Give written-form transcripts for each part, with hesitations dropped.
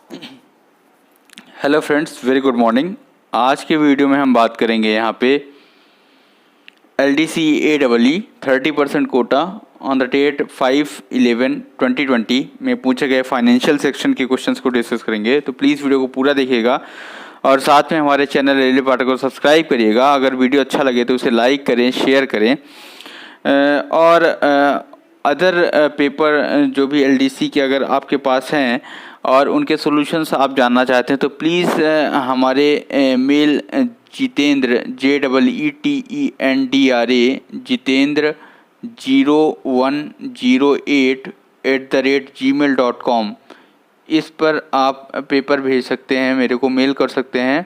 Hello friends, very good morning. आज के video में हम बात करेंगे यहाँ पे LDC-AEE 30% Kota on the date 5/11/2020 में पूछे गए फाइनेंशियल सेक्शन के क्वेश्चंस को डिस्कस करेंगे। तो प्लीज़ वीडियो को पूरा देखिएगा और साथ में हमारे चैनल रेलवे पार्ट को सब्सक्राइब करिएगा। अगर वीडियो अच्छा लगे तो उसे लाइक करें, शेयर करें और अदर पेपर जो भी LDC के अगर आपके पास हैं और उनके सॉल्यूशंस आप जानना चाहते हैं तो प्लीज़ हमारे मेल जितेंद्र JEETENDRA जितेंद्र 0108 इस पर आप पेपर भेज सकते हैं, मेरे को मेल कर सकते हैं।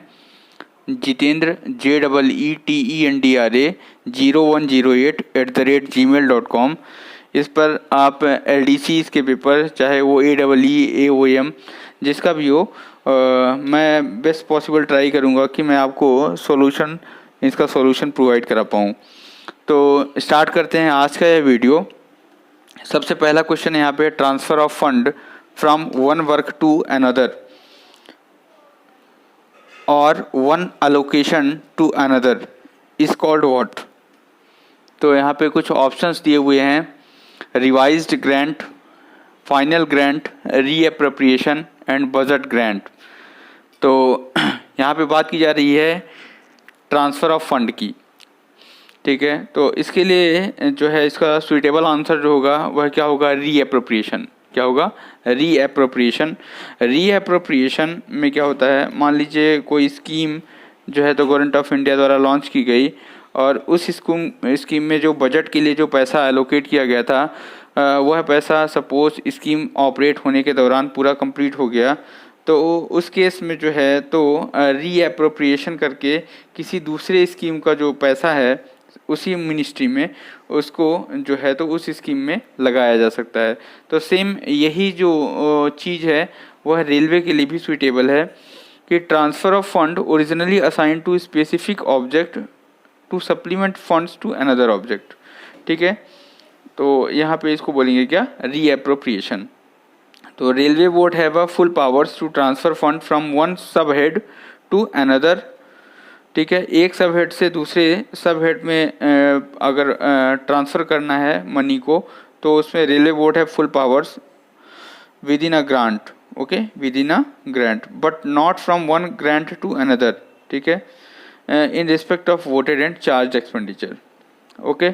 जितेंद्र JEETENDRA 0108 इस पर आप LDCs के पेपर चाहे वो AEE AOM जिसका भी हो मैं बेस्ट पॉसिबल ट्राई करूँगा कि मैं आपको इसका सॉल्यूशन प्रोवाइड करा पाऊँ। तो स्टार्ट करते हैं आज का यह वीडियो। सबसे पहला क्वेश्चन यहाँ पे, transfer of fund from one work to another और one allocation to another is called what. तो यहाँ पे कुछ ऑप्शंस दिए हुए हैं, revised grant, final grant, reappropriation and budget grant. तो यहाँ पे बात की जा रही है ट्रांसफ़र ऑफ फंड की, ठीक है। तो इसके लिए जो है इसका सुइटेबल आंसर जो होगा वह क्या होगा, रीअप्रोप्रिएशन। क्या होगा, रीअप्रोप्रिएशन। रीअप्रोप्रिएशन में क्या होता है, मान लीजिए कोई स्कीम जो है तो गवर्नमेंट ऑफ इंडिया द्वारा लॉन्च की गई और उस स्कीम में जो बजट के लिए जो पैसा एलोकेट किया गया था वह पैसा सपोज स्कीम ऑपरेट होने के दौरान पूरा कंप्लीट हो गया, तो उस केस में जो है तो रीअप्रोप्रिएशन करके किसी दूसरे स्कीम का जो पैसा है उसी मिनिस्ट्री में उसको जो है तो उस स्कीम में लगाया जा सकता है। तो सेम यही जो चीज़ है वह रेलवे के लिए भी सुइटेबल है कि transfer of fund originally assign to specific object to supplement funds to another object, ठीक है। तो यहाँ पे इसको बोलेंगे क्या, रीअप्रोप्रिएशन। तो railway board have a full powers to transfer fund from one sub head to another, ठीक है। एक सब हेड से दूसरे सब हेड में अगर ट्रांसफ़र करना है मनी को तो उसमें रेलवे बोर्ड है full powers within a grant, okay, within a grant, but not from one grant to another, ठीक है, in respect of voted and charge expenditure, okay.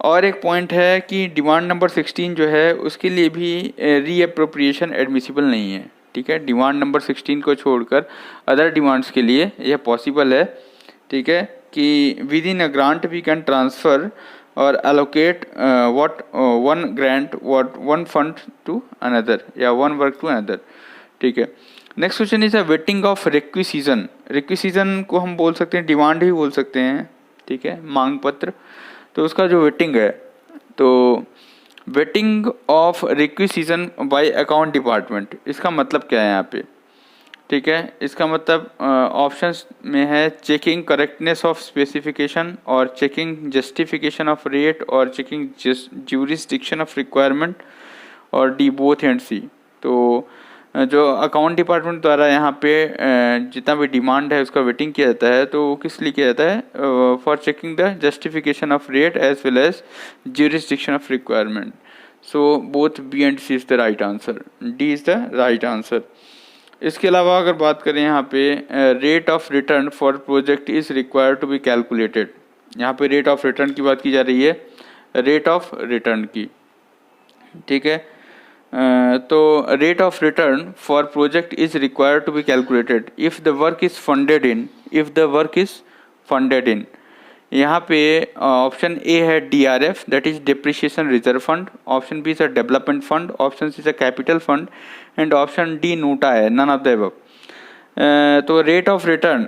और एक पॉइंट है कि डिमांड नंबर 16 जो है उसके लिए भी रीअप्रोप्रिएशन एडमिसिबल नहीं है, ठीक है। डिमांड नंबर 16 को छोड़कर अदर डिमांड्स के लिए यह पॉसिबल है, ठीक है, कि within a grant we can transfer और allocate what one grant what one fund to another या वन वर्क टू अनदर, ठीक है। Next question is a vetting of requisition. Requisition को हम बोल सकते हैं, डिमांड ही बोल सकते हैं, ठीक है, मांग पत्र। तो उसका जो वेटिंग है, तो waiting of requisition bye account department, इसका मतलब क्या है यहाँ पे, ठीक है। इसका मतलब ऑप्शंस में है चेकिंग करेक्टनेस ऑफ स्पेसिफिकेशन और चेकिंग जस्टिफिकेशन ऑफ रेट और चेकिंग ज्यूरिसडिक्शन ऑफ रिक्वायरमेंट और डी बोथ एंड सी। तो जो अकाउंट डिपार्टमेंट द्वारा यहाँ पे जितना भी डिमांड है उसका वेटिंग किया जाता है तो किस लिए किया जाता है, for checking the justification of rate as well as jurisdiction of requirement. So both B and C is the right answer, D is the right answer. इसके अलावा अगर बात करें यहाँ पे rate of return for project is required to be calculated. यहाँ पे rate of return की बात की जा रही है, रेट ऑफ रिटर्न की, ठीक है। तो rate of return for project is required to be calculated if the work is funded in, if the work is funded in. यहाँ पे ऑप्शन ए है DRF that is depreciation reserve fund, option B is a development fund, option C is a capital fund and option D NOTA है, none of the above. तो rate of return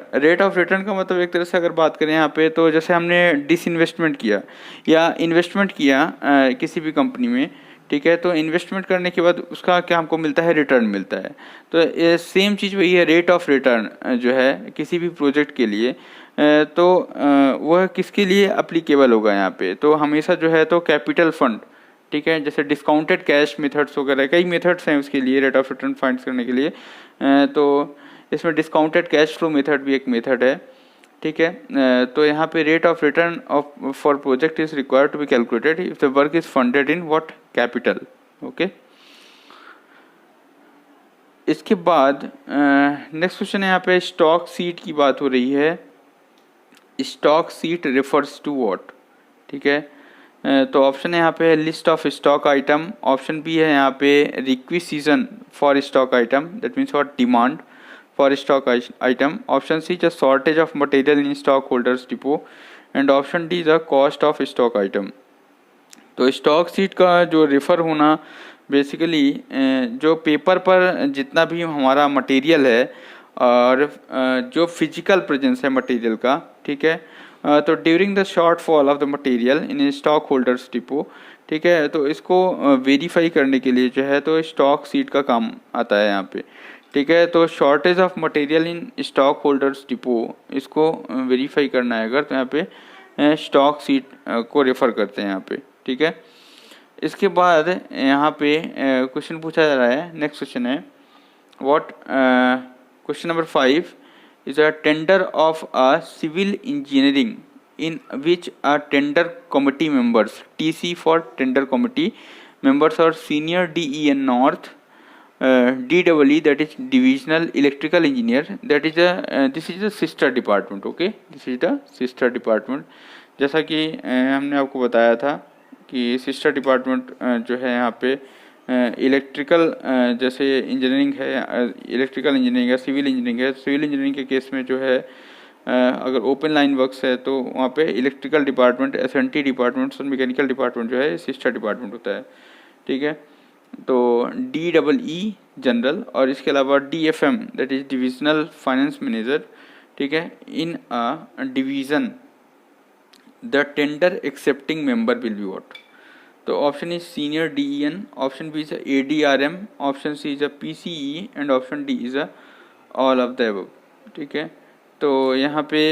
का मतलब एक तरह से अगर बात करें यहाँ पे तो जैसे हमने डिसइन्वेस्टमेंट किया या इन्वेस्टमेंट किया किसी भी कंपनी में, ठीक है, तो इन्वेस्टमेंट करने के बाद उसका क्या हमको मिलता है, रिटर्न मिलता है। तो ये सेम चीज़ वही है, रेट ऑफ रिटर्न जो है किसी भी प्रोजेक्ट के लिए तो वह किसके लिए अप्लीकेबल होगा यहाँ पे, तो हमेशा जो है तो कैपिटल फंड ठीक है। जैसे डिस्काउंटेड कैश मेथड्स वगैरह कई मेथड्स हैं उसके लिए रेट ऑफ रिटर्न फाइंड करने के लिए। तो इसमें डिस्काउंटेड कैश फ्लो मेथड भी एक मेथड है, ठीक है। तो यहाँ पे rate of return of for project is required to be calculated if the work is funded in what capital, okay. इसके बाद नेक्स्ट क्वेश्चन है यहाँ पे स्टॉक सीट की बात हो रही है। Stock sheet refers to what, ठीक है। तो ऑप्शन है यहाँ पे list of stock item, option B है यहाँ पे requisition for stock item that means what demand for stock item, option C the shortage of material in stock holders depot and option D the cost of stock item. तो stock sheet का जो refer होना basically जो paper पर जितना भी हमारा material है और जो फिजिकल प्रेजेंस है मटेरियल का, ठीक है। तो during the shortfall of the material in stock holders depot, ठीक है। तो इसको वेरीफाई करने के लिए जो है तो स्टॉक सीट का काम आता है यहाँ पे, ठीक है। तो shortage of material in stock holders depot इसको वेरीफाई करना है अगर, तो यहाँ पे स्टॉक सीट को रेफर करते हैं यहाँ पे, ठीक है। इसके बाद यहाँ पे क्वेश्चन पूछा जा रहा है, नेक्स्ट क्वेश्चन है what question number 5 is a tender of a civil engineering in which a tender committee members TC for tender committee members are senior DEN North DEE that is divisional electrical engineer that is a this is a sister department, okay, this is the sister department। जैसा कि हमने आपको बताया था कि sister department जो है यहाँ पे इलेक्ट्रिकल जैसे इंजीनियरिंग है, इलेक्ट्रिकल इंजीनियरिंग है, सिविल इंजीनियरिंग है। सिविल इंजीनियरिंग के केस में जो है अगर ओपन लाइन वर्क्स है तो वहाँ पे इलेक्ट्रिकल डिपार्टमेंट, SNT डिपार्टमेंट और मैकेनिकल डिपार्टमेंट जो है सिस्टर डिपार्टमेंट होता है, ठीक है। तो DEE जनरल और इसके अलावा DFM that is divisional finance manager, ठीक है। In a division the tender accepting member will be what. तो option is senior DEN, option B is ADRM, option C is PCE and option D is all of the above, ठीक है। तो यहाँ पे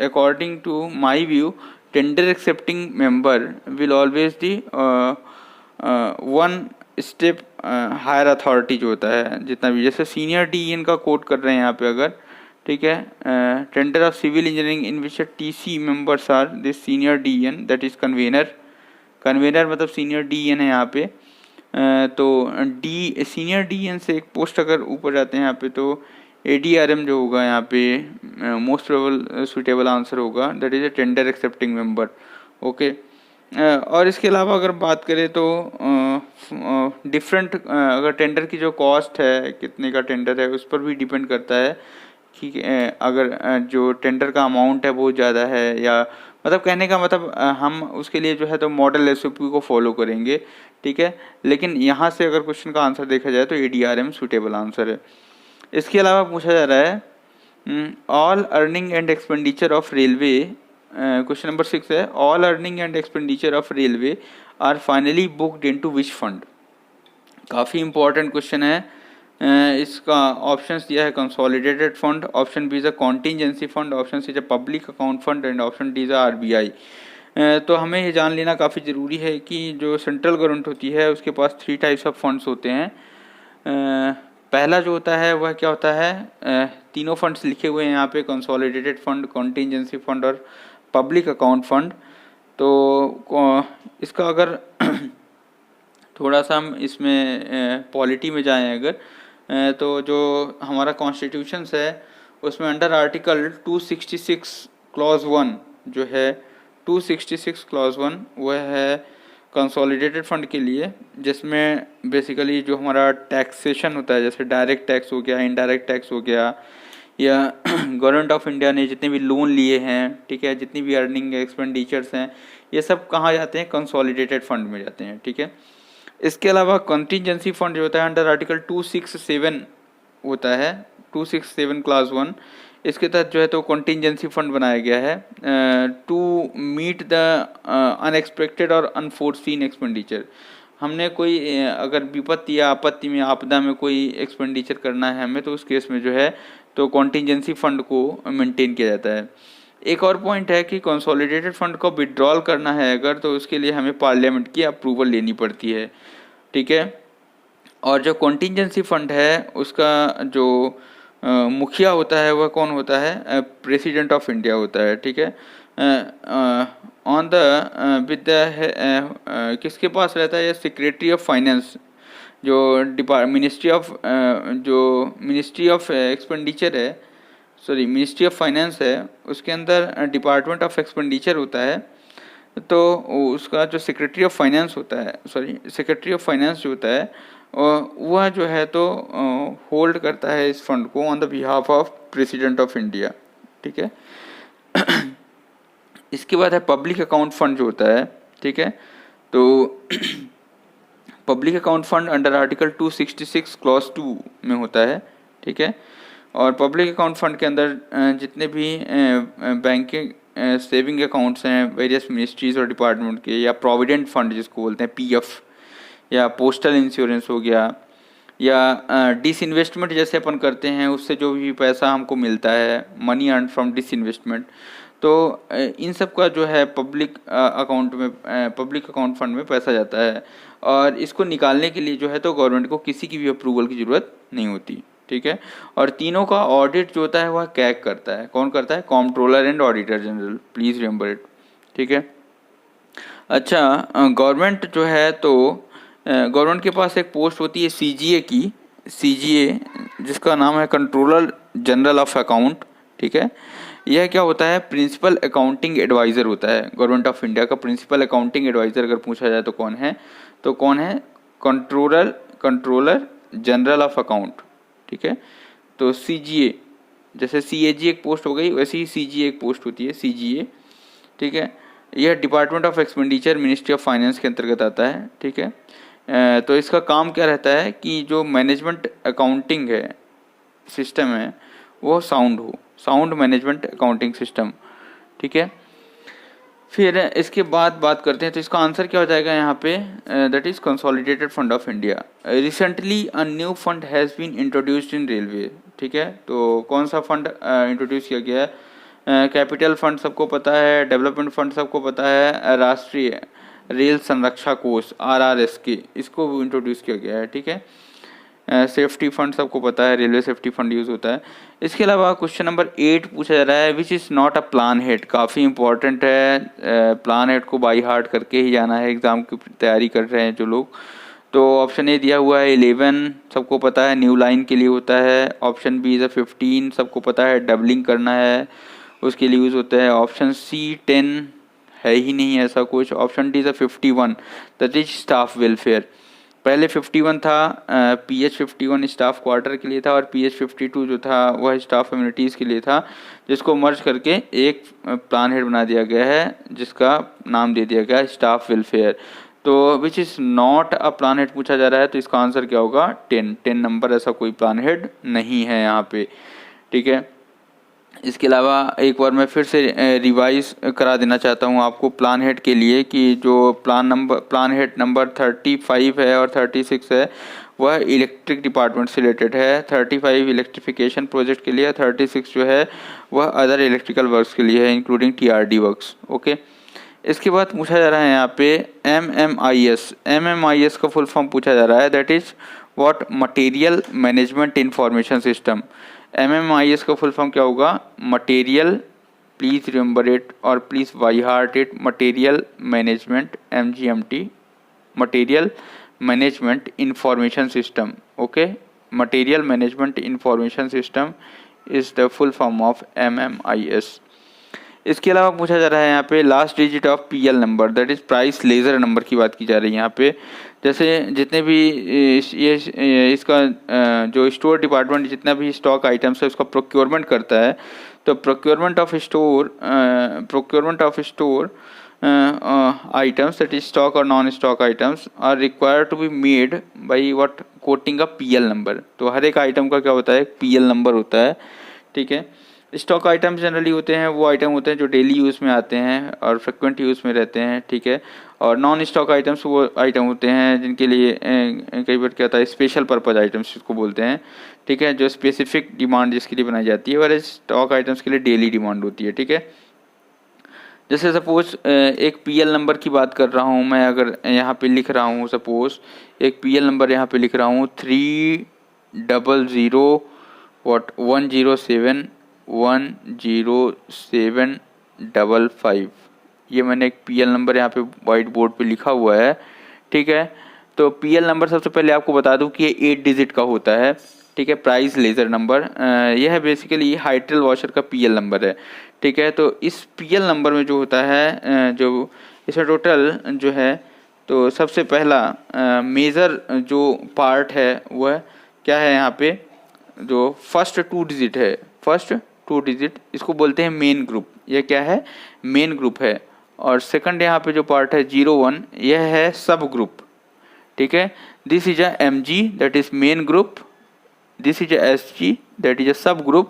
according to my view tender accepting member will always the one step higher authority जो होता है जितना भी, जैसे सीनियर DEN का कोट कर रहे हैं यहाँ पे अगर, ठीक है। Tender of civil engineering in which TC members are this senior DEN that is convener, convener मतलब सीनियर DEN है यहाँ पे। तो सीनियर DEN से एक पोस्ट अगर ऊपर जाते हैं यहाँ पे तो ADRM जो होगा यहाँ पे मोस्ट प्रोबेबल सुटेबल आंसर होगा that is a tender accepting member, okay. और इसके अलावा अगर बात करें तो डिफरेंट अगर टेंडर की जो कॉस्ट है कितने का टेंडर है उस पर भी डिपेंड करता है कि अगर जो टेंडर का अमाउंट है बहुत ज़्यादा है या मतलब कहने का मतलब हम उसके लिए जो है तो मॉडल SOP को फॉलो करेंगे, ठीक है। लेकिन यहाँ से अगर क्वेश्चन का आंसर देखा जाए तो ADRM सूटेबल आंसर है। इसके अलावा पूछा जा रहा है all earning and expenditure of railway, question number 6 है all earning and expenditure of railway are finally booked into which fund. काफ़ी इंपॉर्टेंट क्वेश्चन है। इसका ऑप्शंस दिया है consolidated fund, option B is a contingency fund, option C is a public account fund and option D is a RBI। तो हमें ये जान लेना काफ़ी ज़रूरी है कि जो सेंट्रल गवर्नमेंट होती है उसके पास 3 टाइप्स ऑफ फंड्स होते हैं। पहला जो होता है वह क्या होता है, तीनों फंड्स लिखे हुए हैं यहाँ पे, कंसोलिडेटेड फंड, कॉन्टीजेंसी फंड और पब्लिक अकाउंट फंड। तो इसका अगर थोड़ा सा हम इसमें पॉलिटी में जाएं अगर, तो जो हमारा कॉन्स्टिट्यूशंस है उसमें अंडर आर्टिकल 266 क्लॉज 1 जो है 266 क्लॉज 1 वह है कंसोलिडेटेड फंड के लिए, जिसमें बेसिकली जो हमारा टैक्सेशन होता है जैसे डायरेक्ट टैक्स हो गया, इनडायरेक्ट टैक्स हो गया, या गवर्नमेंट ऑफ इंडिया ने जितने भी लोन लिए हैं, ठीक है, जितनी भी अर्निंग एक्सपेंडिचर्स हैं, ये सब कहाँ जाते हैं, कंसोलिडेटेड फंड में जाते हैं, ठीक है। इसके अलावा कंटीजेंसी फंड जो होता है अंडर आर्टिकल 267 होता है, 267 क्लास 1, इसके तहत जो है तो कंटीजेंसी फंड बनाया गया है टू मीट द अनएक्सपेक्टेड और अनफोर्सीन एक्सपेंडिचर। हमने कोई अगर विपत्ति या आपत्ति में, आपदा में कोई एक्सपेंडिचर करना है हमें, तो उस केस में जो है तो कंटीजेंसी फंड को मेंटेन किया जाता है। एक और पॉइंट है कि कंसोलिडेटेड फंड को विड्रॉल करना है अगर, तो उसके लिए हमें पार्लियामेंट की अप्रूवल लेनी पड़ती है, ठीक है। और जो कॉन्टीजेंसी फंड है उसका जो मुखिया होता है वह कौन होता है, प्रेसिडेंट ऑफ इंडिया होता है, ठीक है। ऑन द विद द किसके पास रहता है, सेक्रेटरी ऑफ फाइनेंस, जो मिनिस्ट्री ऑफ एक्सपेंडिचर है, सॉरी मिनिस्ट्री ऑफ फाइनेंस है, उसके अंदर डिपार्टमेंट ऑफ एक्सपेंडिचर होता है। तो उसका जो सेक्रेटरी ऑफ फाइनेंस होता है, सेक्रेटरी ऑफ फाइनेंस जो होता है वह जो है तो होल्ड करता है इस फंड को on the behalf of president of India, ठीक है। इसके बाद है पब्लिक अकाउंट फंड जो होता है, ठीक है। तो public account fund under article 266 clause 2 में होता है, ठीक है। और पब्लिक अकाउंट फंड के अंदर जितने भी बैंकिंग सेविंग अकाउंट्स हैं वेरियस मिनिस्ट्रीज और डिपार्टमेंट के, या प्रोविडेंट फंड जिसको बोलते हैं पीएफ, या पोस्टल इंश्योरेंस हो गया, या डिसइन्वेस्टमेंट जैसे अपन करते हैं उससे जो भी पैसा हमको मिलता है, मनी अर्न फ्रॉम डिसइन्वेस्टमेंट, तो इन सब का जो है पब्लिक अकाउंट फंड में पैसा जाता है। और इसको निकालने के लिए जो है तो गवर्नमेंट को किसी की भी अप्रूवल की ज़रूरत नहीं होती, ठीक है। और तीनों का ऑडिट जो होता है वह कैग करता है, कौन करता है, comptroller and auditor general, please remember it, ठीक है। अच्छा, गवर्नमेंट जो है तो गवर्नमेंट के पास एक पोस्ट होती है सीजीए जिसका नाम है कंट्रोलर जनरल ऑफ अकाउंट, ठीक है। यह क्या होता है, प्रिंसिपल अकाउंटिंग एडवाइज़र होता है गवर्नमेंट ऑफ इंडिया का। प्रिंसिपल अकाउंटिंग एडवाइज़र अगर पूछा जाए तो कौन है, कंट्रोलर जनरल ऑफ अकाउंट, ठीक है। तो सीजीए, जैसे सीएजी एक पोस्ट हो गई वैसे ही सीजीए एक पोस्ट होती है, सीजीए, ठीक है। यह department of expenditure ministry of finance के अंतर्गत आता है, ठीक है। तो इसका काम क्या रहता है कि जो मैनेजमेंट अकाउंटिंग है सिस्टम है वो साउंड मैनेजमेंट अकाउंटिंग सिस्टम, ठीक है। फिर इसके बाद बात करते हैं, तो इसका आंसर क्या हो जाएगा यहाँ पे, that is consolidated fund of India. Recently a new fund has been introduced in railway, ठीक है। तो कौन सा फंड इंट्रोड्यूस किया गया है, कैपिटल फंड सबको पता है, डेवलपमेंट फंड सबको पता है, राष्ट्रीय रेल संरक्षा कोष RRSK, इसको इंट्रोड्यूस किया गया है, ठीक है। सेफ्टी फंड सबको पता है, रेलवे सेफ्टी फंड यूज़ होता है। इसके अलावा क्वेश्चन नंबर 8 पूछा जा रहा है, which is not a plan head, काफ़ी इंपॉर्टेंट है, प्लान हेड को बाई हार्ट करके ही जाना है एग्ज़ाम की तैयारी कर रहे हैं जो लोग। तो ऑप्शन ए दिया हुआ है 11 सबको पता है, न्यू लाइन के लिए होता है। ऑप्शन बी इज़ 15 सबको पता है, डबलिंग करना है उसके लिए यूज़ होता है। ऑप्शन सी 10 है ही नहीं ऐसा कुछ। Option D is 51 that is staff welfare. पहले 51 था, PH51 स्टाफ क्वार्टर के लिए था, और PH52 जो था वह स्टाफ एम्यूनिटीज़ के लिए था, जिसको मर्ज करके एक प्लान हेड बना दिया गया है जिसका नाम दे दिया गया है स्टाफ वेलफेयर। तो which is not a plan head पूछा जा रहा है, तो इसका आंसर क्या होगा, 10 नंबर, ऐसा कोई प्लान हेड नहीं है यहाँ पे, ठीक है। इसके अलावा एक बार मैं फिर से रिवाइज करा देना चाहता हूँ आपको प्लान हेड के लिए कि जो प्लान हेड नंबर 35 है और 36 है वह इलेक्ट्रिक डिपार्टमेंट से रिलेटेड है। 35 इलेक्ट्रिफिकेशन प्रोजेक्ट के लिए, 36 जो है वह अदर इलेक्ट्रिकल वर्क्स के लिए है इंक्लूडिंग TRD वर्क्स, ओके। इसके बाद पूछा जा रहा है यहाँ पे MMIS का फुल फॉर्म पूछा जा रहा है, that is what, material management information system. MMIS का फुल फॉर्म क्या होगा, मटेरियल, प्लीज़ रिमेंबर इट और please by heart it, material management, MGMT, material management information system, okay. Material management information system is the full form of MMIS। इसके अलावा पूछा जा रहा है यहाँ पे last digit of PL number, that is price ledger number की बात की जा रही है यहाँ पे। जैसे जितने भी इसका जो स्टोर डिपार्टमेंट जितना भी स्टॉक आइटम्स है उसका प्रोक्योरमेंट करता है, तो procurement of store items, that is stock or non-stock items, are required to be made by what, quoting a PL number। तो हर एक आइटम का क्या होता है, एक PL नंबर होता है, ठीक है। स्टॉक आइटम्स जनरली होते हैं वो आइटम होते हैं जो डेली यूज़ में आते हैं और फ्रिक्वेंट यूज़ में रहते हैं, ठीक है। और नॉन स्टॉक आइटम्स वो आइटम होते हैं जिनके लिए कई बार क्या होता है, स्पेशल पर्पज़ आइटम्स जिसको बोलते हैं, ठीक है, जो स्पेसिफिक डिमांड जिसके लिए बनाई जाती है, और स्टॉक आइटम्स के लिए डेली डिमांड होती है, ठीक है। जैसे सपोज एक पीएल नंबर की बात कर रहा हूँ मैं, अगर यहाँ पे लिख रहा हूँ सपोज एक पीएल नंबर यहाँ पे लिख रहा हूँ 300 107 10755, ये मैंने एक पीएल नंबर यहाँ पे वाइट बोर्ड पे लिखा हुआ है, ठीक है। तो पीएल नंबर सबसे पहले आपको बता दूं कि ये 8 डिजिट का होता है, ठीक है। प्राइस लेजर नंबर, यह है बेसिकली हाइड्रल वॉशर का पीएल नंबर है, ठीक है। तो इस पीएल नंबर में जो होता है जो इसमें टोटल जो है, तो सबसे पहला मेजर जो पार्ट है वह क्या है, यहाँ पे जो फर्स्ट 2 डिजिट है, फर्स्ट 2 डिजिट इसको बोलते हैं मेन ग्रुप, यह क्या है, मेन ग्रुप है। और सेकंड यहाँ पे जो पार्ट है 01, यह है सब ग्रुप, ठीक है। This is a MG that is main group, this is a SG that is a सब ग्रुप।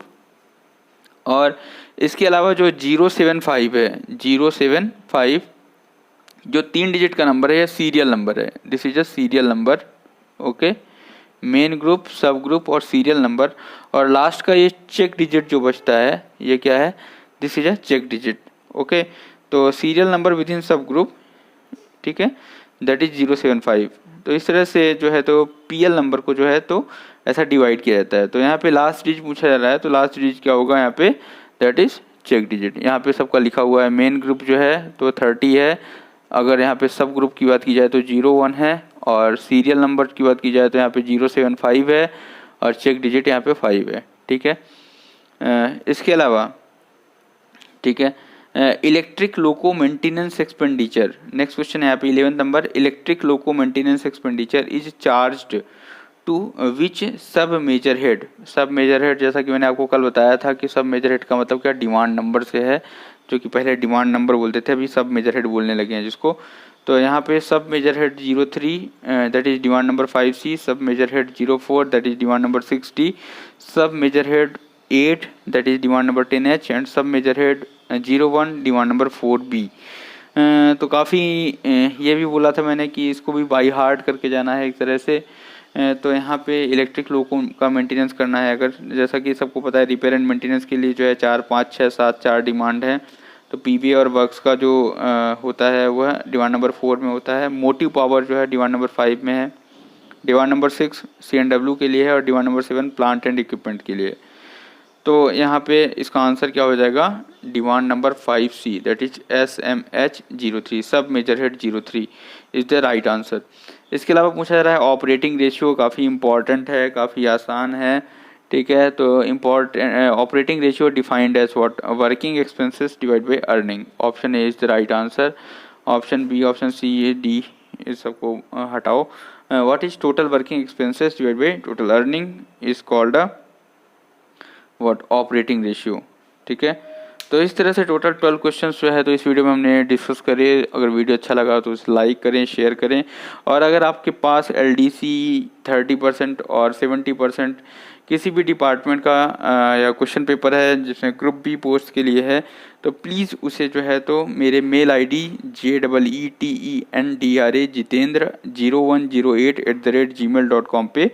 और इसके अलावा जो 075 है, 075 जो 3 डिजिट का नंबर है, यह सीरियल नंबर है, this is a serial number, okay. Main group, सब ग्रुप और सीरियल नंबर। और लास्ट का ये चेक डिजिट जो बचता है, ये क्या है, this is a check digit, okay. तो serial number within subgroup, ठीक है, दैट इज 075। तो इस तरह से जो है तो पीएल नंबर को जो है तो ऐसा डिवाइड किया जाता है। तो यहाँ पे लास्ट डिजिट पूछा जा रहा है, तो लास्ट डिजिट क्या होगा यहाँ पे, दैट इज चेक डिजिट। यहाँ पे सबका लिखा हुआ है, मेन ग्रुप जो है तो 30 है, अगर यहाँ पे सब ग्रुप की बात की जाए तो 01 है, और सीरियल नंबर की बात की जाए तो यहाँ पे 075 है, और चेक डिजिट यहाँ पे 5 है, ठीक है। इसके अलावा, ठीक है, electric loco maintenance expenditure, next question है यहाँ पे 11th number, electric loco maintenance expenditure is charged to which sub major head. Sub major head, जैसा कि मैंने आपको कल बताया था कि सब मेजर हेड का मतलब क्या, डिमांड नंबर से है, जो कि पहले डिमांड नंबर बोलते थे, अभी सब मेजर हेड बोलने लगे हैं जिसको। तो यहाँ पे sub major head 03 that is demand number 5C, sub major head 04 that is demand number 6D, sub major head 8 that is demand number 10H, and sub major head 01 demand number 4B। तो काफ़ी ये भी बोला था मैंने कि इसको भी बाई हार्ट करके जाना है एक तरह से। तो यहाँ पे इलेक्ट्रिक लोको का मेंटेनेंस करना है, अगर जैसा कि सबको पता है रिपेयर एंड मेंटेनेंस के लिए जो है 4, 5, 6, 7 4 डिमांड है। तो पीबीए और वर्क्स का जो होता है वह डिमांड नंबर 4 में होता है, मोटिव पावर जो है डिमांड नंबर 5 में है, डिमांड नंबर 6 CNW के लिए है, और demand number 7 plant and equipment के लिए। तो यहाँ पे इसका आंसर क्या हो जाएगा, demand number 5C that is SMH03, sub major head 03 is the right answer. इसके अलावा पूछा जा रहा है ऑपरेटिंग रेशियो, काफ़ी इंपॉर्टेंट है, काफ़ी आसान है, ठीक है। तो operating ratio defined as what, working expenses divide by earning. Option A is the right answer, option B, option C, A, D इस सबको हटाओ। What is total working expenses divide by total earning is called a what, operating ratio, ठीक है। तो इस तरह से total 12 questions जो है तो इस वीडियो में हमने डिस्कस करे। अगर वीडियो अच्छा लगा तो उसे लाइक करें, शेयर करें, और अगर आपके पास LDC 30% और 70% किसी भी डिपार्टमेंट का या क्वेश्चन पेपर है जिसमें ग्रुप बी पोस्ट के लिए है, तो प्लीज़ उसे जो है तो मेरे mail ID JEETENDRA Jitendra 0108@gmail.com पे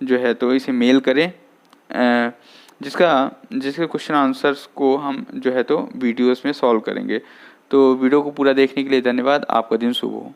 जो है तो इसे मेल करें, जिसके क्वेश्चन आंसर्स को हम जो है तो वीडियोस में सॉल्व करेंगे। तो वीडियो को पूरा देखने के लिए धन्यवाद, आपका दिन शुभ हो।